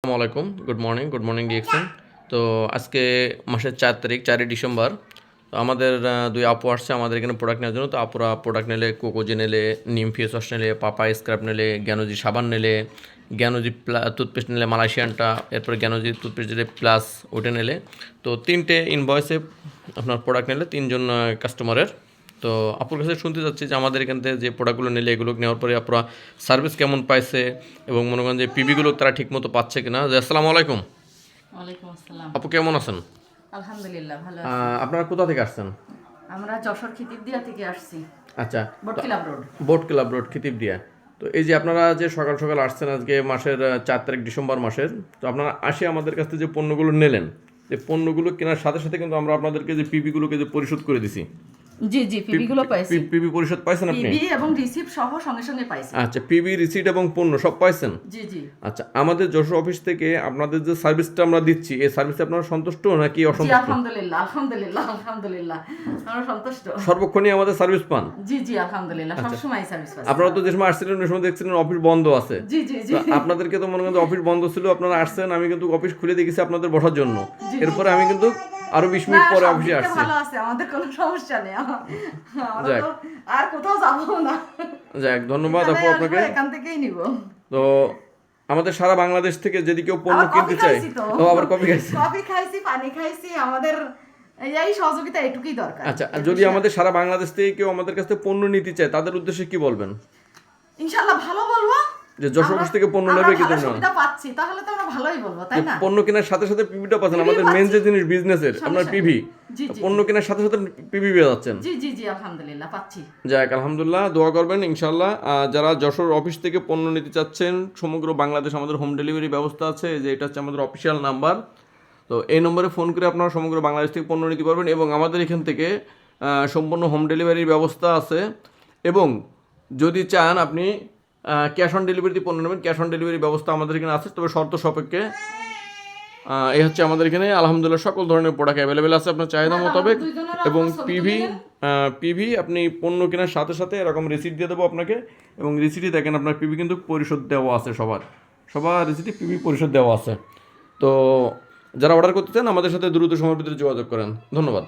আসসালামু আলাইকুম, good morning DXN. তো আজকে মাসের 4 তারিখ, 4 ডিসেম্বর। তো আমাদের দুই আপু আসছে আমাদের এখানে প্রোডাক্ট নেওয়ার জন্য। তো আপুরা প্রোডাক্ট নিলে কোকোজে নিলে, নিম ফেস ওয়াশ নিলে, পাপা স্ক্রাব নিলে, জ্ঞানোজি সাবান নিলে, জ্ঞানোজি টুথপেস্ট নিলে মালয়েশিয়ানটা, এরপরে জ্ঞানোজি টুথপেস্ট নিলে প্লাস ওটা নিলে। তো 3টে ইনভয়েসে আপনার প্রোডাক্ট নিলে 3জন কাস্টমারের। তো আপুর কাছে শুনতে চাচ্ছি যে আমাদের এখান থেকে যে প্রোডাক্টগুলো নিলে এগুলো নেওয়ার পরে আপনারা সার্ভিস কেমন পাইছে এবং মনে করেন যে পিবিগুলো তারা ঠিকমতো পাচ্ছে কিনা। আসসালামু আলাইকুম। ওয়ালাইকুম আসসালাম। আপু কেমন আছেন? আলহামদুলিল্লাহ ভালো আছি। আপনারা কোথা থেকে আসছেন? আমরা যশোর খিতিবদিয়া থেকে আসছি। আচ্ছা, boat club road. Boat club road, Khitibodia. তো এই যে আপনারা যে সকাল সকাল আসছেন আজকে মাসের 4 তারিখ ডিসেম্বর মাসের, তো আপনারা আসে আমাদের কাছ থেকে যে পণ্যগুলো নিলেন, যে পণ্যগুলো কেনার সাথে সাথে কিন্তু আমরা আপনাদেরকে যে পিবিগুলোকে যে পরিশোধ করে দিছি। জি জি, পিবি গুলো পাইছি। পিবি পরিশোধ পাইছেন আপনি? পিবি এবং রিসিপ্ট সহ সঙ্গে সঙ্গে পাইছি। আচ্ছা, পিবি রিসিট এবং পণ্য সব পাইছেন? জি জি। আচ্ছা, আমাদের যশোর অফিস থেকে আপনাদের যে সার্ভিসটা আমরা দিচ্ছি, এই সার্ভিসে আপনারা সন্তুষ্ট নাকি জি অসন্তুষ্ট? আলহামদুলিল্লাহ আলহামদুলিল্লাহ আলহামদুলিল্লাহ, আমরা সন্তুষ্ট। সর্বক্ষণই আমাদের সার্ভিস পান? জি জি আলহামদুলিল্লাহ, সবসময় সার্ভিস পাচ্ছি। আপনারা তো যে সময় আসছিলেন ওই সময় দেখছিলেন অফিস বন্ধ আছে। জি জি জি। তো আপনাদেরকে তো মনে করেন অফিস বন্ধ ছিল, আপনারা আসছেন, আমি কিন্তু অফিস খুলে দেখেছি আপনাদের বসার জন্য। এরপরে আমি কিন্তু আরো 20 মিনিট পরে অফিসে আসছি। ভালো আছে, আমাদের কোনো সমস্যা নেই। আমরা যাক। তো আর কোথাও যাব না। যাক, ধন্যবাদ আপু আপনাকে। এখান থেকেই নিব। তো আমাদের সারা বাংলাদেশ থেকে যদি কেউ পণ্য কিনতে চায়, ও আবার কফি খাইছে। কফি খাইছি, পানি খাইছি, আমাদের এই সহযোগিতা এটুকুই দরকার। আচ্ছা, যদি আমাদের সারা বাংলাদেশ থেকে কেউ আমাদের কাছ থেকে পণ্য নিতে চায়, তাদের উদ্দেশ্যে কি বলবেন? ইনশাআল্লাহ ভালো বলবো। যে যশোর অফিস থেকে পণ্য নেবে কিন্তু না, সুবিধা পাচ্ছি তাহলে তো আমরা ভালোই বলবো, তাই না? পণ্য কেনার সাথে সাথে পিভিটা পাচ্ছেন। আমাদের মেন যে জিনিস বিজনেসের আপনার পিভি, পণ্য কেনার সাথে সাথে পিভি পেয়ে যাচ্ছেন। জি জি জি আলহামদুলিল্লাহ পাচ্ছি। যাক, আলহামদুলিল্লাহ, দোয়া করবেন ইনশাআল্লাহ। যারা যশোর অফিস থেকে পণ্য নিতে চাচ্ছেন, সমগ্র বাংলাদেশ আমাদের হোম ডেলিভারি ব্যবস্থা আছে। যে এটা হচ্ছে আমাদের অফিসিয়াল নাম্বার। তো এই নম্বরে ফোন করে আপনারা সমগ্র বাংলাদেশ থেকে পণ্য নিতে পারবেন এবং আমাদের এখান থেকে সম্পূর্ণ হোম ডেলিভারির ব্যবস্থা আছে। এবং যদি চান আপনি ক্যাশ অন ডেলিভারিতে পণ্য নেবেন, ক্যাশ অন ডেলিভারি ব্যবস্থা আমাদের এখানে আছে, তবে শর্ত সাপেক্ষে। এই হচ্ছে আমাদের এখানে আলহামদুলিল্লাহ সকল ধরনের প্রোডাক্ট অ্যাভেলেবেল আছে আপনার চাহিদা মোতাবেক। এবং পিভি আপনি পণ্য কেনার সাথে সাথে এরকম রিসিট দিয়ে দেবো আপনাকে, এবং রিসিটই দেখেন আপনার পিভি কিন্তু পরিশোধ দেওয়া আছে। সবার রিসিটে পিভি পরিশোধ দেওয়া আছে। তো যারা অর্ডার করতে চান আমাদের সাথে দ্রুত সময়ের ভিতরে যোগাযোগ করেন। ধন্যবাদ।